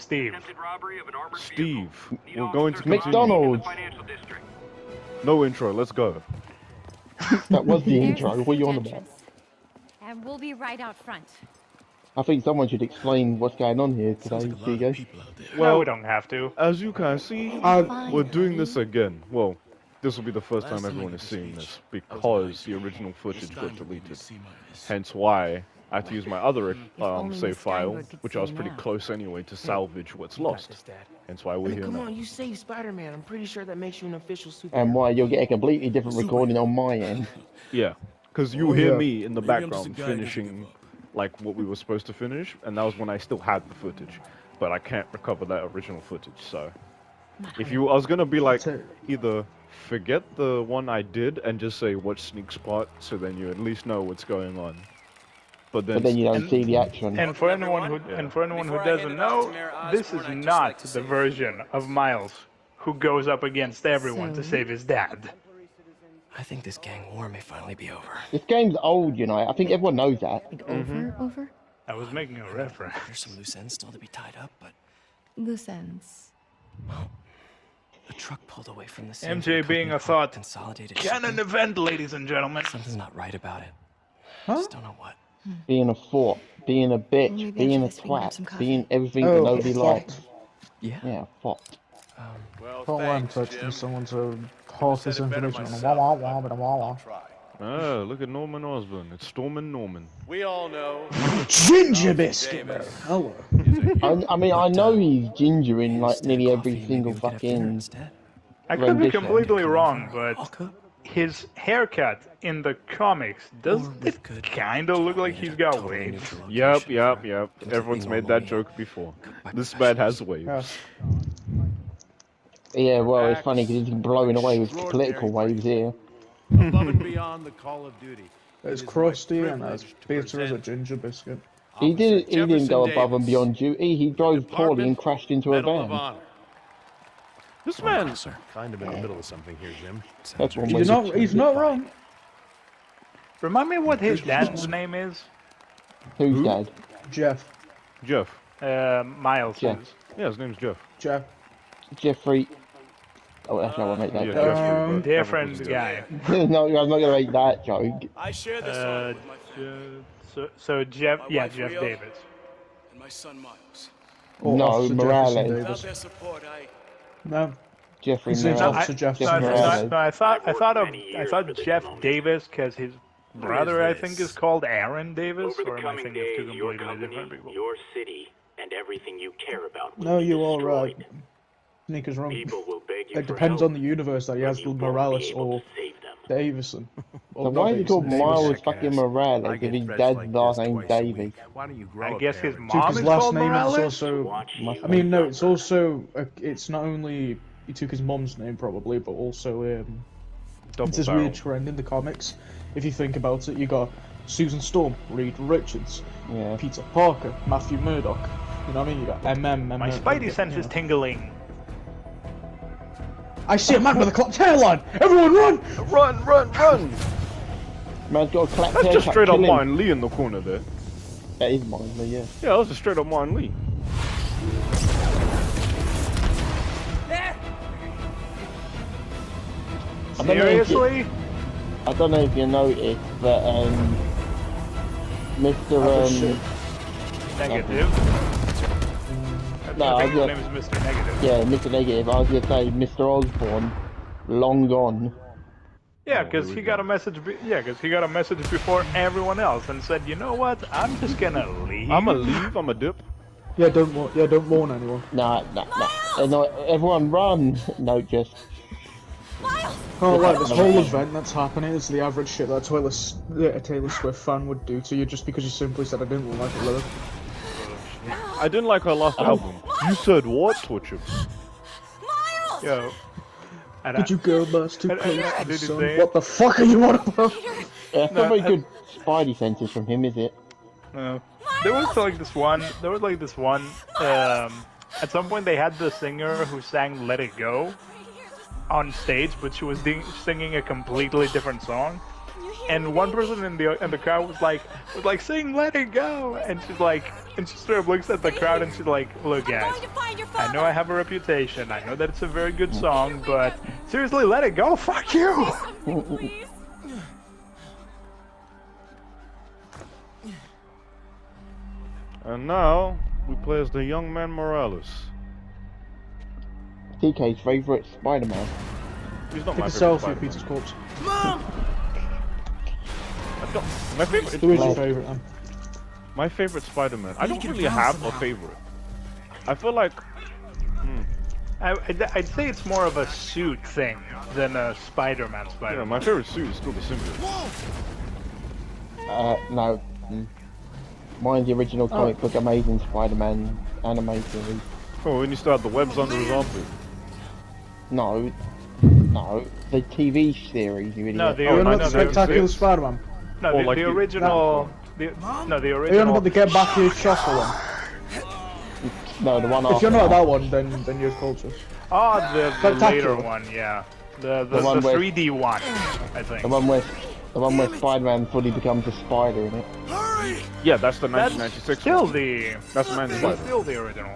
Steve. Steve, we're going to continue. McDonald's. No intro, let's go. That was the There's intro. What are you on about? entrance. And we'll be right out front. I think someone should explain what's going on here Sounds today, like a lot Hugo. of people out there. Well, we don't have to. As you can see, Fine, we're doing honey. this again. Well, this will be the first Last time time I everyone gave is a seeing speech, this, I was because the behind you. original This footage time got you're going to deleted. see my face. Hence why I had to use my other only save Miss file, Steinberg could which I was see pretty now. close anyway to salvage what's lost. Hence why we're here Come now. on, you saved Spider-Man. I'm pretty sure that makes you an official superhero. And why you'll get a completely different recording on my end. Yeah, because you Oh, hear yeah. me in the Maybe I'm just a background guy who doesn't finishing give up. like what we were supposed to finish, and that was when I still had the footage, but I can't recover that original footage. So, if you, I was gonna be like, either forget the one I did and just say watch sneak spot, so then you at least know what's going on. But then You don't see the action. And for anyone who doesn't know, this is not the version of Miles who goes up against everyone to So? save his dad. I think this gang war may finally be over. This game's old, you know. I think everyone knows that. Like over? I was making a reference. There's some loose ends still to be tied up, but Loose ends. the truck pulled away from the scene. MJ being a thought. Consolidated. Canon shipping. event, ladies and gentlemen. Something's not right about it. Huh? Just don't know what. Being a fork, being a bitch, Maybe being a after this we can grab some twat, coffee. being everything that Oh, nobody likes. fuck. Yeah. Yeah, fuck. Don't let him touch me. Someone to pass this information on. Wah wah wah wah wah wah. ah, look at Norman Osborn. It's Stormin' Norman. We all know. Ginger biscuit, bro. Hello. I mean, I know he's ginger in like Instead of nearly every coffee, single maybe we could have dinner fucking. instead. I could be rendition. completely wrong, I'll but cook. his haircut in the comics does Or with it good kind of look like he's got totally waves. neutral Yep, location yep, for yep. completely Everyone's made normal that meat. joke before. Cooked by This man has professionals. waves. Yeah, well, it's funny because he's blowing away with political waves here. Above and beyond the call of duty. It's crusty and as bitter as a ginger biscuit. He didn't go Jefferson above and Davis, beyond duty. He drove poorly and crashed into a Medal of van. Honor. This man, Sir. Kind of in the middle of something here, Jim. That's one way He's to- not wrong. Remind me what his dad's name is? Who's dad? Jeff. Jeff. Miles. Jeff. Yeah, his name's Jeff. Jeff. Jeffrey. Oh, actually, I won't make that Yeah, joke. Jeffrey, but Different everyone's guy. No, I'm not gonna make that joke. I share this Uh, with my family so Jeff, yeah, wife, Jeff Rio. Davis. and my son Miles. Or No, Officer Jefferson Morales. Without Davis. their support, No. Jeffrey His name's Morales. Officer Jefferson No, Morales. no, I thought Jeff Davis because his brother I think is called Aaron Davis, Over or the am I coming thinking of two days, your completely company, different people? your city, and everything you care about will No, be you are right. destroyed. Sneaker's wrong. People will beg you It for depends help, on the universe that he but has you won't be Morales able or to save them. Davison. Or So not why is he called Davison, Miles Davis. fucking Morales if his dad's last name's Davy? Why don't you grow I up guess there his and- Dude, mom his is last called name is Morales. also. Watch Must you. I mean, no, it's also. It's not only he took his mom's name probably, but also Double it's this barrel. weird trend in the comics. If you think about it, you got Susan Storm, Reed Richards, Yeah. Peter Parker, Matthew Murdock. You know what I mean? You got MM. My spidey sense is tingling. I see a man with a clocked hairline. Everyone run! Run, run, run! Man's got a clapped That's just haircut, straight up kill him. Martin Lee in the corner there. That is mine, but yeah. Yeah, that was just straight up Martin Lee. I don't know if you- Seriously? I don't know if you noticed, but Mr. Negative. No, I I think his got- name is Mr. Negative. Yeah, Mr. Negative. I was gonna say Mr. Osborn, long gone. Yeah, because he got a message. Because he got a message before everyone else and said, "You know what? I'm just gonna leave." I'ma leave, I'ma dip. Yeah, don't warn anyone. Nah. No, everyone run. No, just. Oh, like this whole event that's happening is the average shit that a Taylor Swift fan would do to you just because you simply said I didn't like the lyric. I didn't like her last album. You said what, Twitcher? Yo. And Did you girl burst too and- close and- to the did he sun? say it? What the fuck are you on about? Yeah, it's not very good spidey senses from him, is it? There was like this one. At some point, they had the singer who sang "Let It Go" on stage, but she was singing a completely different song. and one person in the crowd was like saying "Let it go," and she sort of looks at the crowd and she's like, "Look, guys, I know I have a reputation. I know that it's a very good song, but seriously, let it go. Fuck you." And now we play as the young man Morales. TK's favourite Spider-Man. He's not Take my a favorite selfie of Spider-Man. Peter's corpse. My favorite. Who is your favourite then? My favorite Spider-Man. I don't really have a favorite. I feel like I'd say it's more of a suit thing than a Spider-Man. yeah, my favorite suit is still the symbiote. No. Mine's the original comic book Amazing Spider-Man animated series. Oh, and he still had the webs under his armpit. No, the TV series. You idiot. No, the You know about the no, Spectacular 96. Spider-Man? No, Or the, like the the- original. The You know original. about the Get Back Here Chopper one? No, the one after. If you're not that one, then you're culture. Oh, the Spectacular. later one, yeah. The one where- 3D one, I think. The one where Spider-Man fully becomes a spider in it. Yeah, that's the That's 1996 still one. the. That's Man That's Spider. still the original.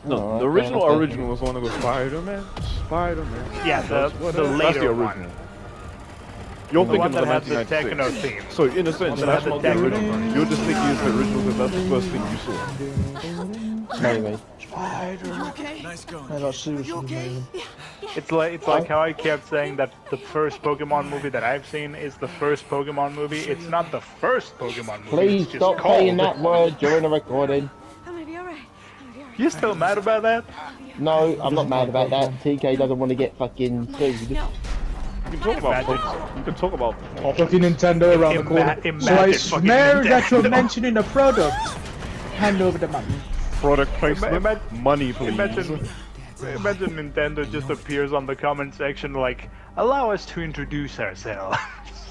No, Oh, the okay, original okay. was the one that goes Spider-Man, Spider-Man. Yeah, the That's later the one. original. You're The thinking one of that the had the techno 1996. theme. So in a sense, that that's had not the the techno original. version. You're just thinking it's the original because that's the first thing you saw. Maybe. Yeah, that's seriously amazing. It's like how I kept saying that the first Pokemon movie that I've seen is the first Pokemon movie. It's not the first Pokemon movie. Please it's just stop called. saying that word during the recording. I'm gonna be alright. You still mad about that? No, I'm not mad about that. TK doesn't want to get fucking sued. No. You can talk about Imagine. you can talk about Fucking Nintendo around the corner. Imagine So I fucking swear that you're Nintendo. mentioning a product. Hand over the money. product placement. Ima- Money, please. Imagine Nintendo just appears on the comment section like, allow us to introduce ourselves.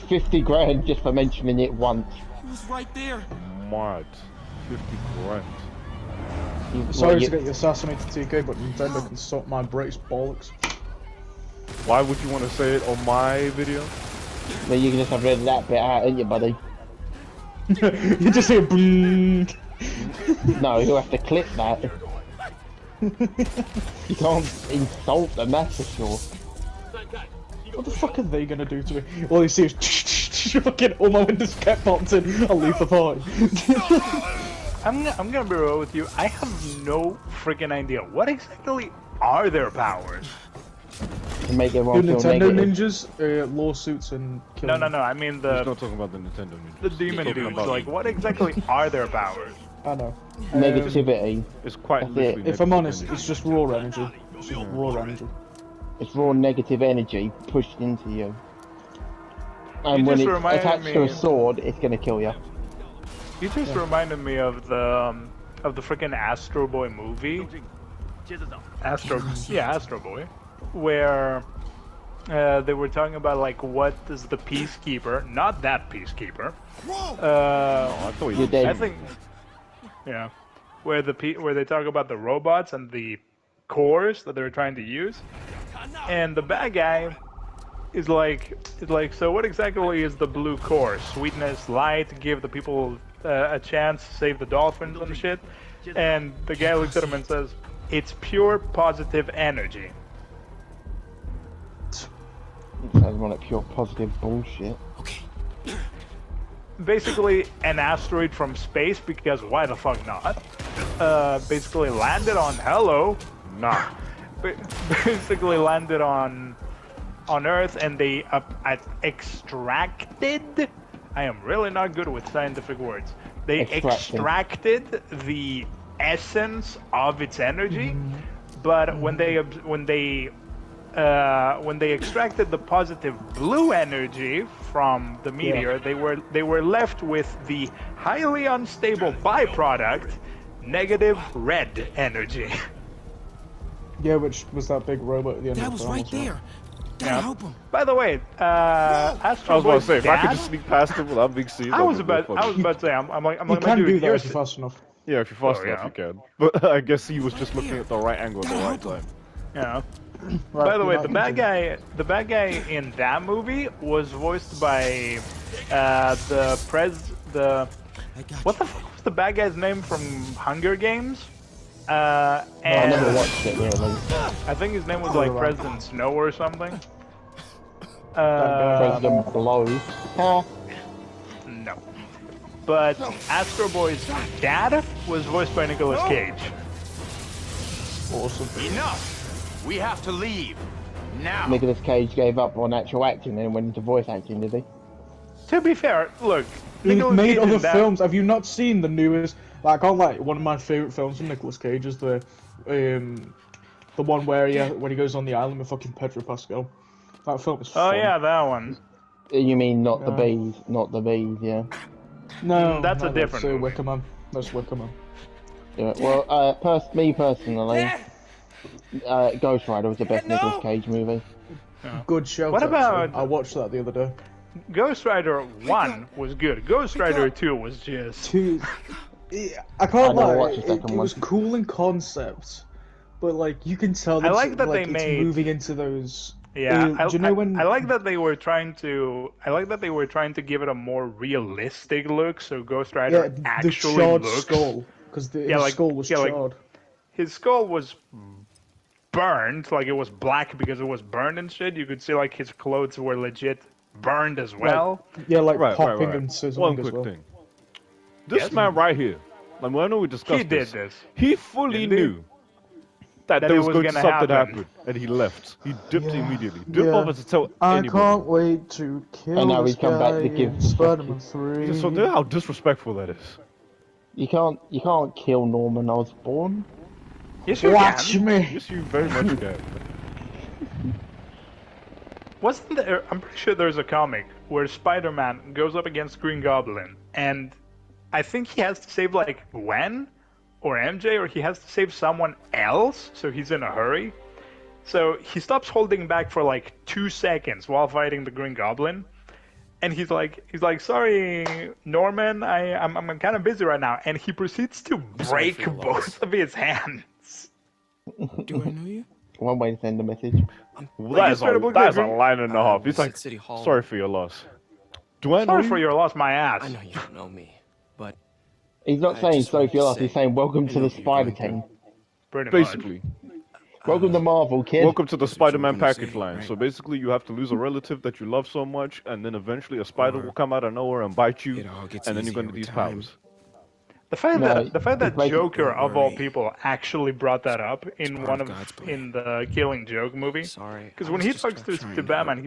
50 grand just for mentioning it once. Mad. 50 grand. Sorry to get you assassinated, TK, but Nintendo can suck my British bollocks. Why would you want to say it on my video? Well, you can just have read that bit out, ain't you, buddy? You just hear boom. No, you'll have to clip that. You can't insult them, that's for sure. What the fuck are they gonna do to me? All you see is fucking all my windows kept popped in. I'll leave the party. I'm gonna be real with you. I have no freaking idea. What exactly are their powers? To make Do everyone feel Nintendo negative. ninjas, lawsuits and killing. No. I mean He's the not talking about the Nintendo Ninjas. the He's demon talking dudes. about- Like, what exactly are their powers? I know. Negativity. It's quite That's literally. If I'm negative honest, energy. it's just raw energy. It's just raw energy. It's raw negative energy pushed into you. You And when just it's reminded attached to me- a sword, it's gonna kill you. You just reminded me of the freaking Astro Boy movie. Astro Boy, where they were talking about like what is the peacekeeper, not that peacekeeper. I thought you You're dead. I think, yeah, where they talk about the robots and the cores that they're trying to use, and the bad guy is like, so what exactly is the blue core? Sweetness, light, give the people a chance, save the dolphins and shit. And the guy looks at him and says, it's pure positive energy. Sounds like pure positive bullshit. Basically, an asteroid from space, because why the fuck not? Basically landed on nah. basically landed on Earth, and they extracted. I am really not good with scientific words. They extracted the essence of its energy, but when they extracted the positive blue energy from the meteor, they were left with the highly unstable byproduct, negative red energy. Yeah, which was that big robot at the end That of was the film, right wasn't it? there. Gotta help him. By the way, I Astro was about to Boy's say, if I could dad- just sneak past him without being seen. I was about to say, I'm You like, can my do dude, that you're if you're fast enough. Yeah, if you're fast Oh, enough, yeah. you can. But I guess he was just looking at the right angle at the right time. yeah. Right, By the way, you're the not bad guy in that movie was voiced by what the fuck was the bad guy's name from Hunger Games? I And never watched it really. I think his name was like President Snow or something. President Blow. Ha. No. But Astro Boy's dad was voiced by Nicolas Cage. awesome. Enough! We have to leave. Now! Nicolas Cage gave up on actual acting and went into voice acting, did he? To be fair, look, He's Nicolas made Cage other in that- films. Have you not seen the newest? Like, I can't like one of my favorite films from Nicolas Cage is the one where when he goes on the island with fucking Pedro Pascal. That film is Oh fun. yeah, that one. You mean not the Yeah. bees, not the bees, yeah. No, That's a no, different That's movie. Wicker Man. That's Wicker Man. Yeah. Well, me personally, Ghost Rider was the best Nicolas Cage movie. Good show. What about- I watched that the other day. Ghost Rider 1 was good. Ghost Rider 2 was just... Two. I I can't never lie. watched the It second was one. cool in concept, but like you can tell. I like that like, they it's made- moving into those. Yeah, do you know when? I like that they were trying to. I like that they were trying to give it a more realistic look. So Ghost Rider Yeah, the actually charred looks. skull, because Yeah, his like- skull was yeah, like- charred. His skull was burned, like it was black because it was burned and shit. You could see like his clothes were legit burned as well. Yeah, like Right, popping right. and sizzling One as quick well. thing. This Yes? man right here, like, I know we discussed He did this. He fully Didn't he? knew that That there it was was going to gonna something happen. happen, and he left. He dipped Yeah, immediately. Didn't yeah. bother to tell I anybody. can't wait to kill And now this he's come back to guy give in Spider-Man 3. So do you know how disrespectful that is? You can't kill Norman Osborn. Yes, you Watch can. me. Yes, you very much can. Wasn't there? I'm pretty sure there's a comic where Spider-Man goes up against Green Goblin, and I think he has to save like Gwen or MJ, or he has to save someone else. So he's in a hurry. So he stops holding back for like 2 seconds while fighting the Green Goblin, and he's like, sorry, Norman, I'm kind of busy right now, and he proceeds to sorry break for your loss. both of his hands. Do I know you? One way to send a message. That is straight up looked that is a at me. line and a half. He's was like, at City Hall. sorry for your loss. Do I know Sorry you? for your loss, my ass. I know you don't know me, but He's not I saying just wanted sorry for your to loss, he's say, saying welcome I to know the what you're Spider going Team. Pretty much. Basically. Welcome to Marvel, kid. Welcome to the That's what you were Spider-Man gonna package say, line. right? So basically, you have to lose a relative that you love so much, and then eventually a spider will come out of nowhere and bite you, it all gets and then you're easier going to with these time. powers. The fact No, that it's like- Joker Don't of all worry. people actually brought that up in part one of of God's plan. in the Killing Joke movie. Sorry. Because I when was he just talks trying to to Batman, help.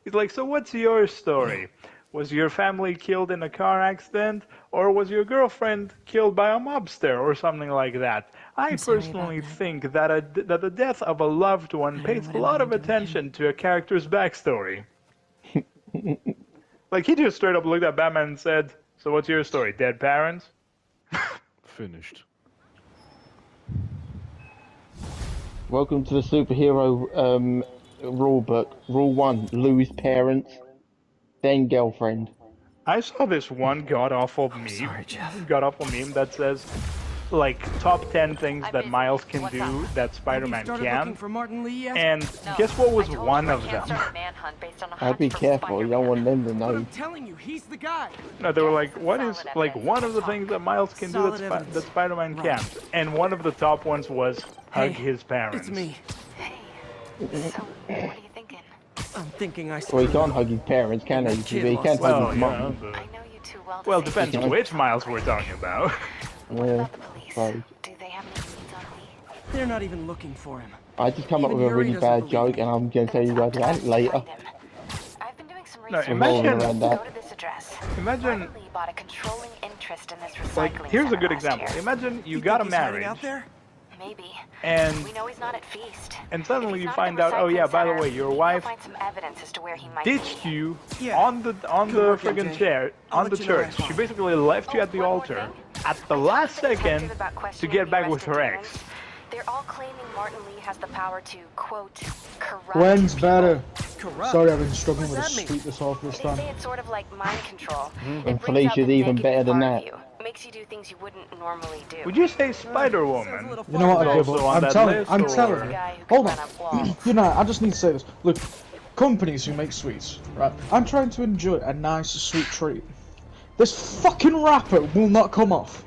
he's like, so what's your story? Was your family killed in a car accident, or was your girlfriend killed by a mobster, or something like that? I sorry about personally that. think that that the death of a loved one pays a what I lot of wanted to do with attention to a character's backstory. Like he just straight up looked at Batman and said, "So what's your story? Dead parents?" Finished. Welcome to the superhero rule book. Rule 1, lose parents, then girlfriend. I saw this one god awful meme. sorry, Jeff. God awful meme that says, like, top 10 things I'm that busy. Miles can What's do up? that Spider-Man can. for Martin Lee yet? And No, guess what was I told one you I of can't them? start a manhunt based on a I'd hunch be for careful, you don't want them to know. telling you, he's the guy. No, they were like, what is Solid like evidence. one of the things that Miles can do Solid that, evidence. that Spider-Man Right. can't? And one of the top ones was hug Hey, his parents. It's me. Hey, so what are you thinking? I'm thinking I Well, he can't hug his parents, can he? Kid He can't Well, hug his yeah, mum. but- I know you too well to well, say depends anything. which Miles we're talking about. What Yeah, about the police? right. Do they have any leads on Lee? They're not even looking for him. I just come up Even with a Yuri really doesn't bad believe joke, me. and I'm going to tell you guys about it later. I've been doing some No, research. imagine- Around Go that. to this address. Imagine, Martin Lee bought a controlling interest in this recycling like, here's a center good last example. year. Imagine you got a marriage, out there? Maybe. and We know he's not at Feast. and If suddenly he's you not at find the out, oh yeah, recycling by the center, way, your maybe wife I'll find some evidence as to where he might ditched be. you Yeah. on the Good work, friggin' MJ. chair I'll on let the you know when I church. She find. basically left you at the One more altar thing. at the I last talked to the second detective about to questioning get the back with arrested her demons. ex. They're all claiming Martin Lee has the power to, quote, corrupt When's people. better? Corrupt. Sorry, I've been struggling What with does to that speak this off this They time. say it's sort of like mind control. It And brings out Felicia's the even negative better than part of that. you, makes you do things you wouldn't normally do. Would you say Spider-Woman? You know what I give Also up? on that list, I'm or- telling you. Guy who Hold can on. run up walls. You know, I just need to say this. Look, companies who make sweets, right? I'm trying to enjoy a nice sweet treat. This fucking wrapper will not come off.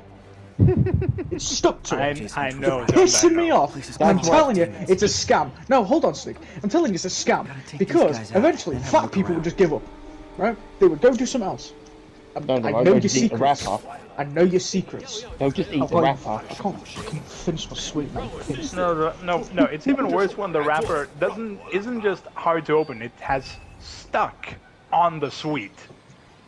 It's stuck to it. I know. It's pissing me off. Please, And I'm that's telling you, right. it's a scam. No, hold on, Sneak. I'm telling you, it's a scam. Gotta take these Because guys out, eventually, then have a fat look people around. would just give up. Right? They would go do something else. No, I no, know I'll your just eat the secrets. wrapper. I know your secrets. They'll just eat the I wrapper. can't fucking finish my sweet, man. No. It's even worse when the wrapper isn't just hard to open. It has stuck on the sweet.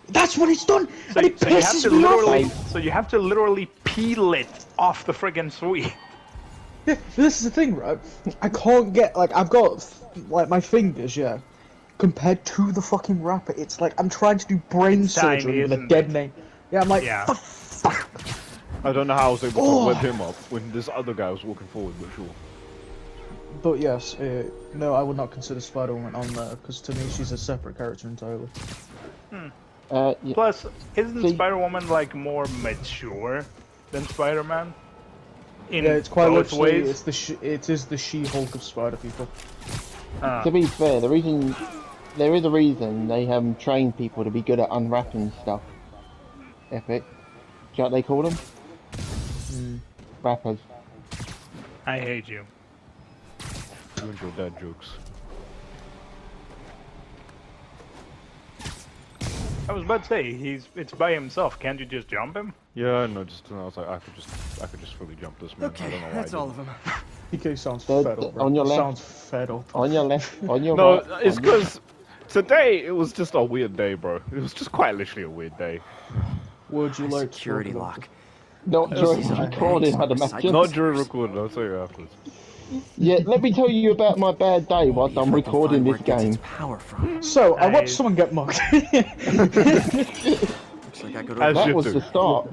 That's what it's done, So, and it so you have pisses to me literally, off. so you have to literally peel it off the friggin' sweet. Yeah, this is the thing, right? I can't get I've got like my fingers, yeah. Compared to the fucking wrapper, it's like I'm trying to do brain It's tiny, surgery with a isn't dead it? name. Yeah, I'm like, Yeah. fuck. I don't know how I was able Oh. to whip him up when this other guy was walking forward, but sure. But yes, no, I would not consider Spider-Woman on there because to me she's a separate character entirely. Yeah. Plus, isn't See- Spider-Woman like more mature than Spider-Man? In Yeah, it's quite both literally ways. it is the She-Hulk of Spider people. To be fair, there is a reason they trained people to be good at unwrapping stuff. Epic. Do you know what they call them? Wrappers. I hate you. You and your dad jokes. I was about to say it's by himself. Can't you just jump him? Yeah, no, I was like, I could just fully jump this man. I Okay, don't know why. that's I all didn't. of them. PK sounds The- fed up, bro. on your He left. sounds fed up. On your left, on your No, right. it's on your- because today it was just a weird day, bro. It was just quite literally a weird day. Would you like Security to lock. Not during These are recording, bags. I'd imagine. Not during recording. I'll tell you afterwards. Yeah, let me tell you about my bad day whilst I'm If I can recording find where this it gets game. its power from. So, I watched Nice. someone get mugged. Looks like I go to As That you was do. the start.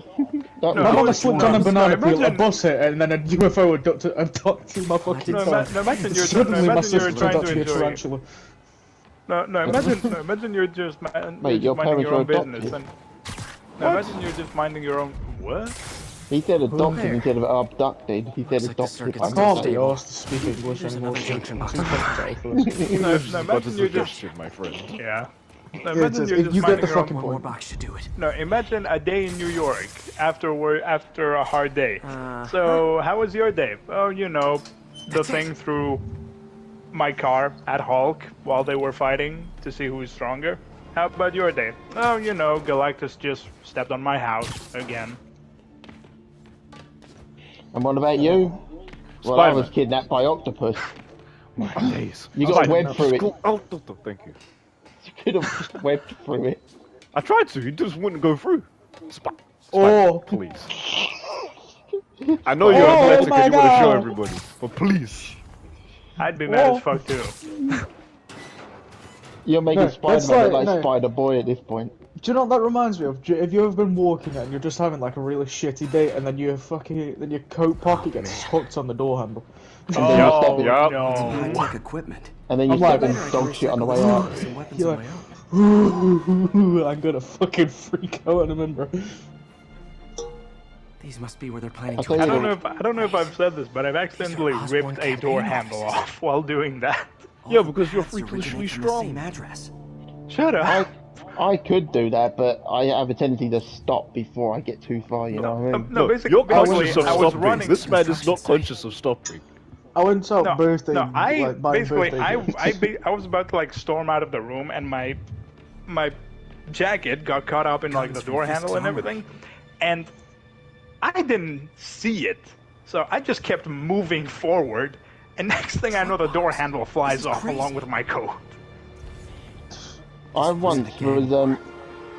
That No, My was mama no, slipped on a no, banana peel, a imagine- bus hit, and then a UFO abducted my fucking No, car. imagine you're Suddenly my imagine you're sister trying turned out to to be a enjoy. tarantula. No, imagine you're just Wait, you're your just minding your own parents were business. adopted? And, no, imagine you're just minding your own. What? He said adopted There. instead of abducted. He said Looks like the adopted. circuit's I It's can't unstable. be asked to speak English There's anymore. another junction box. No, But imagine it's you're a just. gesture, my friend. Yeah. No, Yeah, imagine you're just you get minding the your own. fucking One more point. box should do it. No, imagine a day in New York after a hard day. Uh-huh. So, how was your day? Oh, you know, the thing through my car at Hulk while they were fighting to see who is stronger. How about your day? Oh, you know, Galactus just stepped on my house again. And what about you? Well, I was Spider-Man. kidnapped by octopus. My days. You got to web through it. Oh, thank you. You could have just webbed through it. I tried to. He just wouldn't go through. Oh. Please. I know you're Oh athletic my and you want to show God. everybody, but please. I'd be mad Whoa. as fuck too. You're making No, that's Spider-Man look like- like no. Spider-Boy at this point. Do you know what that reminds me of? Have you ever been walking and you're just having like a really shitty day, and then your coat pocket gets hooked on the door handle? Oh Yup. no! High-tech equipment. And then you I'm step like- in dog shit on the way out. Some weapons You're on like, my own. Ooh, I'm gonna fucking freak out in a minute. These must be where they're planning I'll to tell you I don't know if I've said this, but I've accidentally Osborn ripped a door campaign handle offices. off while doing that. Yeah, because you're Paths freakishly originate from the strong. Same address. Shut up. I could do that, but I have a tendency to stop before I get too far, you know what I mean? No, Look, basically, you're conscious of I was stopping. running. This man is not conscious of stopping. I went out No, birthday. no, I like, buying basically birthday I was about to like storm out of the room, and my jacket got caught up in like the Guns from door this handle and tower. everything, and I didn't see it, so I just kept moving forward, and next thing I know, the door handle flies off crazy. along with my coat. I once was,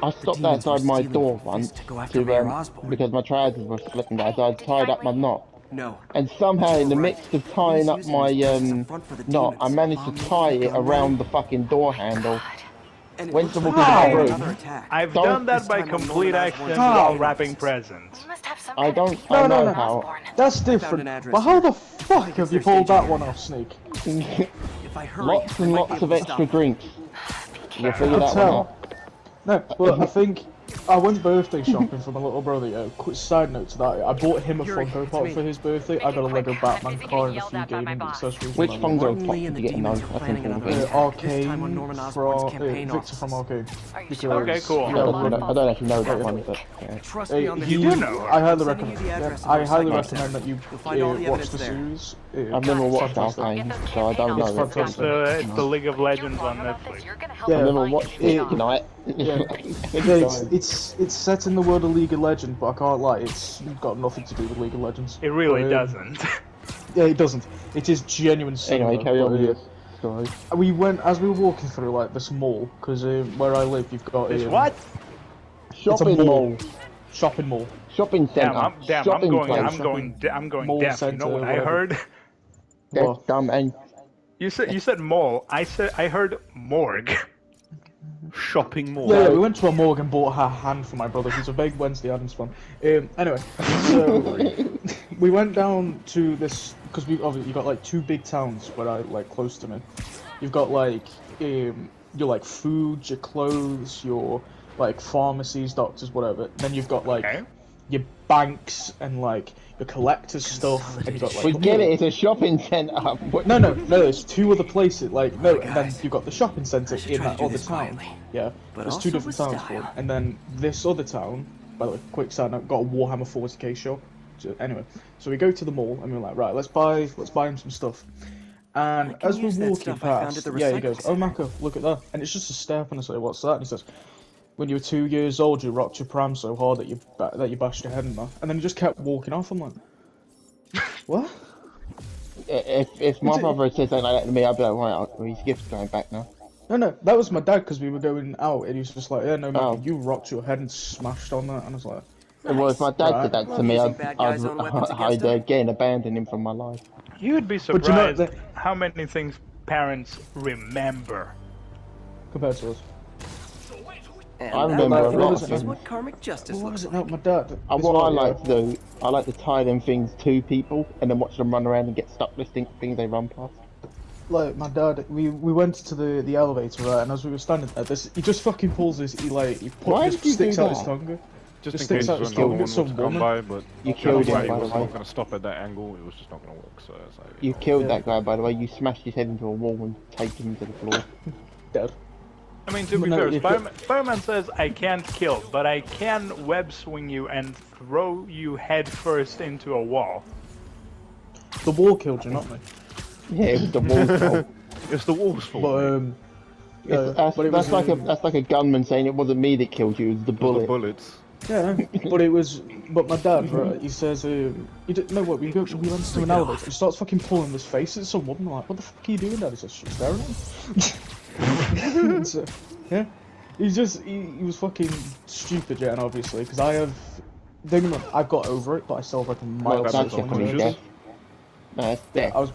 I stopped demons were outside my stealing door from once Fist to go after Mayor Osborn. because my trousers were slipping down, so I tied up my knot. No. And somehow, in the Right. midst of tying up He's my using this as a front for the knot, I demons. managed to tie it around the fucking door handle. And it Went looks to like walk they're into planning my another room. attack. I've Don't- done that This by time on complete Northern accident Osborn's while main wrapping office. presents. You must have some I kind don't, of I No, know no. how. Osborn. That's an different. address But how here. the fuck have you they're pulled that staging one it. off, Snake? If I hurry, Lots I and might lots be of able to extra stop them. drinks. You'll figure I that one tell. out. No, but I think I went birthday shopping for my little brother, yeah. Quick side note to that, I bought him a Yuri, Funko it's Pop me. for his birthday. I got a Lego Batman car and a few gaming accessories. Which and Funko Martin Pop Lee and did the you get in those? demons were That's planning important. another attack, this Arcane time on Norman Osborn's from campaign Victor from offices. Arcane. Are you Because, sure? Okay, cool. Yeah, I don't actually know that one, but Trust me on this. You do know her. I highly I'm sending recommend. you the address of I our highly psychic recommend center. that you You'll find all the watch evidence the there. series. I've never watched fantastic. Arcane, so I don't know. It's it. fantastic. It's the League of Legends on Netflix. Yeah. I've never watched it Yeah. tonight. Yeah, it's set in the world of League of Legends, but I can't lie, it's got nothing to do with League of Legends. It really But, doesn't. Yeah, it doesn't. It is genuine cinema. Anyway, carry on but, with your story. We went as we were walking through like this mall because where I live, you've got It's what? It's a Shopping mall. shopping mall. Shopping centre. Shopping place. I'm going Mall deaf. You know center, what I whatever. heard? That's Well, dumb and You said mall. I heard morgue. Shopping mall. Yeah, we went to a morgue and bought a hand for my brother. He's a big Wednesday Addams fan. Anyway, so we went down to this because you got like two big towns where I like close to me. You've got like your like food, your clothes, your like pharmacies, doctors, whatever. Then you've got like your banks and like your collector's stuff. And you've got, like, we get it. It's a shopping centre. No. There's two other places. Like no, and then you've got the shopping centre in that other town. Yeah, there's two different towns for it. And then this other town, by the way, quick side note, got a Warhammer 40k shop. So, anyway, so we go to the mall and we're like, right, let's buy him some stuff. And as we're walking past, yeah, he goes, "Oh, Mako, look at that!" And it's just a step, and I say, "What's that?" And he says, "When you were 2 years old, you rocked your pram so hard that you bashed your head in that." And then he just kept walking off. I'm like, "What?" If my brother said something like that to me, I'd be like, right, well, his gift's going back now. No, that was my dad because we were going out, and he was just like, "Yeah, no, Mako, you rocked your head and smashed on that." And I was like, Well, if my dad said that to me, I'd them. again abandon him from my life. You would be But you know surprised that- how many things parents remember. compared to us. And I remember that a lot of is things. what karmic justice What looks was it? like. No, my dad. What I like to do, I like to tie them things to people and then watch them run around and get stuck listening to things they run past. Like my dad, we went to the elevator, right, and as we were standing there, he just fucking pulls this, he Why just did you sticks do out his that? tongue. Just in sticks case out his another tongue one at was some to come woman. by, but You killed him, he by the was way. not going to stop at that angle. It was just not going to work. So it's like, You killed that guy, by the way. You smashed his head into a wall and taped him to the floor. Dead. I mean, to be No, fair, if Spider-Man says, "I can't kill, but I can web swing you and throw you head first into a wall." The wall killed you, not me. Yeah, it was the wall's fault. it's the wall's fault. But mate. That's like a gunman saying it wasn't me that killed you, it was the It was bullet. the bullets. yeah, but my dad, right, he says, you didn't know what we went to an elevator, and he starts fucking pulling his face at some woman. I'm like, "What the fuck are you doing, Dad?" He says, "She's staring at me." So, yeah, he was fucking stupid, yeah, and obviously, because I've got over it, but I still have like a mild That's That's social definitely anxiety. death. No, it's Yeah, death.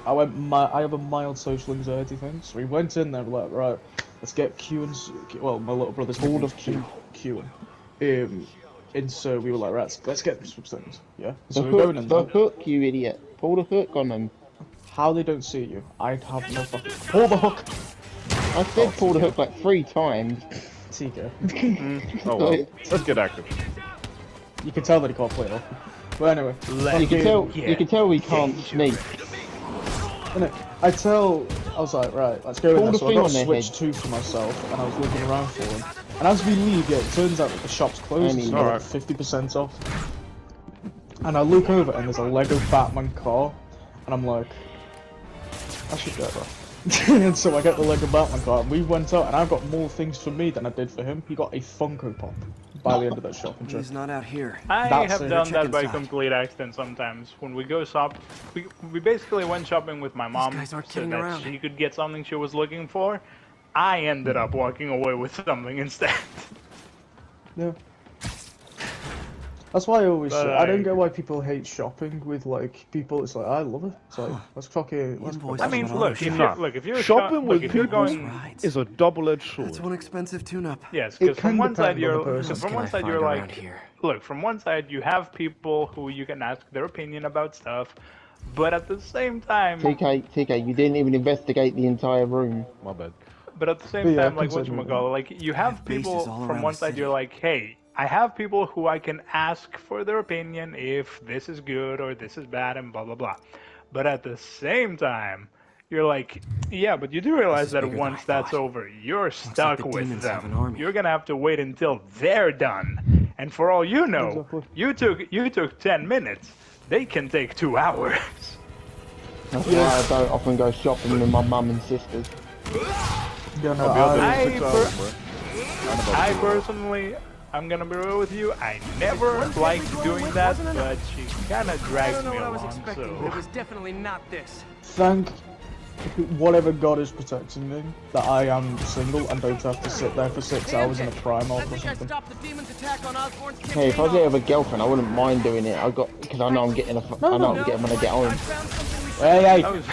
I have a mild social anxiety thing, so we went in there, we're like, right, let's get Q and well, my little brother's Pull name the is Q. And so we were like, right, let's get some things, yeah. So The we're going in there. hook, you idiot. Pull the hook on them. How they don't see you, I have no fucking. Pull the hook, I said pull the hook like 3 times. Tika. Oh well, let's get active. You can tell that he can't play it off. But anyway, You can tell we can't sneak. I was like, right, let's go in Pull there. the So I thing got on their Switch head. 2 for myself, and I was looking around for them. And as we leave, yeah, it turns out that the shop's closed, so Alright. 50% off. And I look over, and there's a Lego Batman car, and I'm like, I should get that. And so I get the Lego Batman car, and we went out, and I got more things for me than I did for him. He got a Funko Pop by the end of that shopping trip. He's not out here. I That's have it. done Check that by inside. complete accident sometimes. When we go shop, we basically went shopping with my mom guys aren't so kidding that around. she could get something she was looking for. I ended up walking away with something instead. Yeah. That's why I always But say, I don't get why people hate shopping with like people. It's like I love it. It's like let's fucking. Let's Invoice I mean, That's look, if Nah. you're Shopping with if you're people going, Right. is a double-edged sword. That's one expensive tune-up. yes, It because from can one side depend on the you're, person. because from Can one I side find you're around like, here? look, from one side you have people who you can ask their opinion about stuff, but at the same time, TK, you didn't even investigate the entire room. My bad. But at the same But yeah, time, like considering whatchamacallit, like you have bases people all from around one the side, you're city. like, hey, I have people who I can ask for their opinion if this is good or this is bad and blah blah blah. But at the same time, you're like, yeah, but you do realize is that bigger than once I that's thought. over, you're Looks like stuck the with demons have an them. army. You're gonna have to wait until they're done. And for all you know, Exactly. you took 10 minutes. They can take 2 hours. That's why I don't often go shopping with my mum and sisters. Yeah, no, I'll be out there I in 6 per- hours, bro. I personally, I'm gonna be real with you, I never liked doing that, but she kinda drags me along, It so... was definitely not this. thank whatever God is protecting me that I am single and don't have to sit there for 6 hours in a Primark or something. stopped the demon's attack on Osborn's Hey, if I did have a girlfriend, I wouldn't mind doing it. Because I know I'm getting I know I'm getting when I get home. Hey, I was,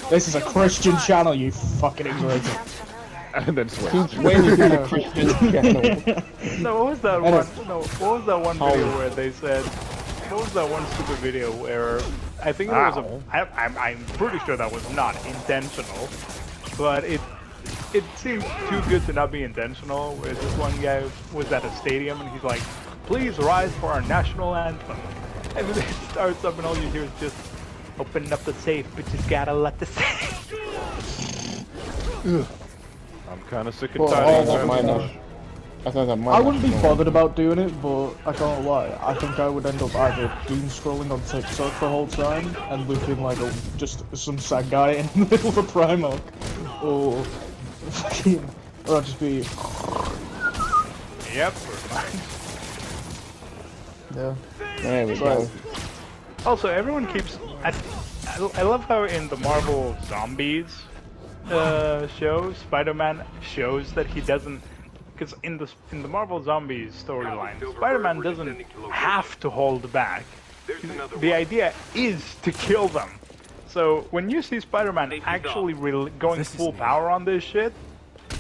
this is a Christian channel, you fucking ignorant. Sounds familiar. And then swear. Since when is it a Christian channel? no, what was that one? No, what was that one video where they said? What was that one stupid video where I think it was Ow. I'm pretty sure that was not intentional, but it seems too good to not be intentional. Where this one guy was at a stadium and he's like, "Please rise for our national anthem," and then it starts up and all you hear is just, "Open up the safe, but you gotta let the safe." I'm kind of sick and Well, tired I of don't that. mind that. I wouldn't be bothered about doing it, but I can't lie. I think I would end up either doom scrolling on TikTok the whole time and looking like just some sad guy in the middle of a Primark, or fucking, or I'd just be Yep. yeah. There we go. Also, everyone keeps. I love how in the Marvel Zombies show, Spider-Man shows that he doesn't. Because in the Marvel Zombies storyline, Spider-Man doesn't have to hold back. The idea is to kill them. So when you see Spider-Man actually going full power on this shit,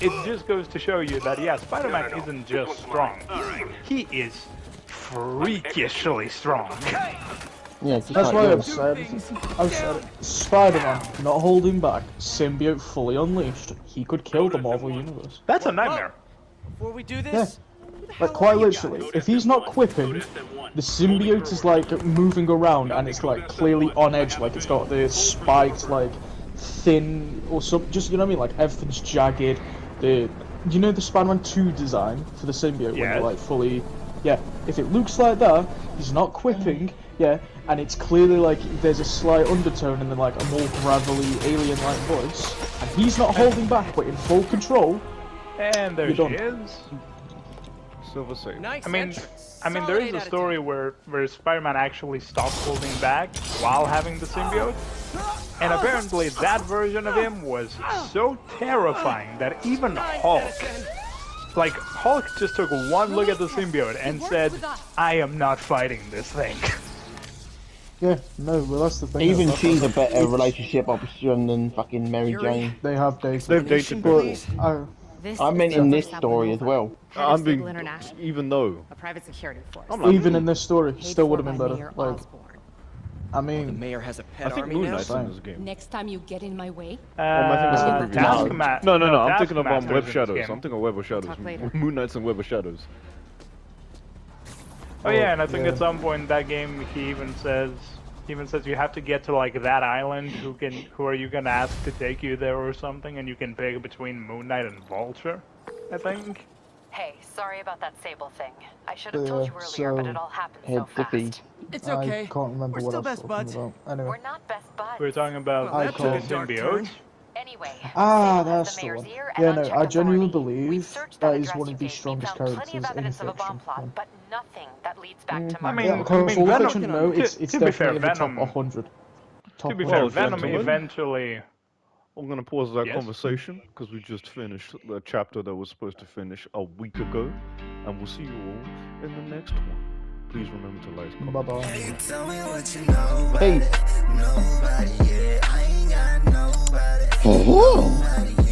it just goes to show you that yeah, Spider-Man isn't just strong. He is freakishly strong. Yeah, just That's like why yours. I've said it. Spider-Man, not holding back, symbiote fully unleashed. He could kill the Marvel Universe. That's a nightmare. Before we do Yeah. this, Like, quite literally, if he's not quipping, the symbiote is like moving around and it's like clearly on edge, like it's got the spiked, like thin or some, just, you know what I mean? Like everything's jagged. You know the Spider-Man 2 design for the symbiote when Yes. they're like fully, yeah. If it looks like that, he's not quipping, yeah, and it's clearly like there's a slight undertone and then like a more gravelly alien-like voice, and he's not holding back but in full control. And there You she don't. is. Silver Sage. nice I mean, entrance. there Solid is a 8 out of story where Spider-Man actually stops holding back while having the symbiote, and apparently that version of him was so terrifying that even Hulk, like Hulk, just took one look at the symbiote and said, "I am not fighting this thing." Yeah, no, well that's the thing. Even that's- she's a better relationship option than fucking Mary Jane. They have dated. They've dated But before. This I is meant in this Silver story as Sapnova, well. head of I'm Signal being, International, even though. a private security force. I'm like, even in this story, paid still for would have been by better. Mayor Like, Osborn. I The mean, mayor has a I pet think army Moon now. Knight's in this game. Next time you get in my way, I think it's in the previous Taskmaster. No, I'm thinking of Taskmaster's Web in this Shadows. game. I'm thinking of Web of Shadows. Talk later. Moon Knights and Web of Shadows. Oh yeah, and I think yeah. at some point in that game he even says you have to get to like that island. Who are you gonna ask to take you there or something? And you can pick between Moon Knight and Vulture, I think. Hey, sorry about that Sable thing. I should have told you earlier, but it all happened so Head dippy. fast. It's I okay. can't remember We're what I still was best talking buds. about. Anyway. We're not best buds. We were talking about Well, that the took a dark symbiotes. turn. Anyway, Ah, Sable has that's the the mayor's one. ear Yeah, and no, unchecked I genuinely authority. We've believe searched that that is address one you of the gave me, strongest found plenty characters of in evidence of a fiction. bomb plot, Yeah. but nothing that leads back to I Mark. mean, Yeah, for Venom- fiction, no, it's to be definitely fair, in the top Venom- 100. Top To be 100. fair, Venom gentlemen. eventually. I'm gonna pause that Yes? conversation because we just finished the chapter that was supposed to finish a week ago, and we'll see you all in the next one. Please remember to like, comment. Bye bye. Tell me what you know about Hey. it. Nobody, yeah. I ain't got nobody. Oh. Nobody,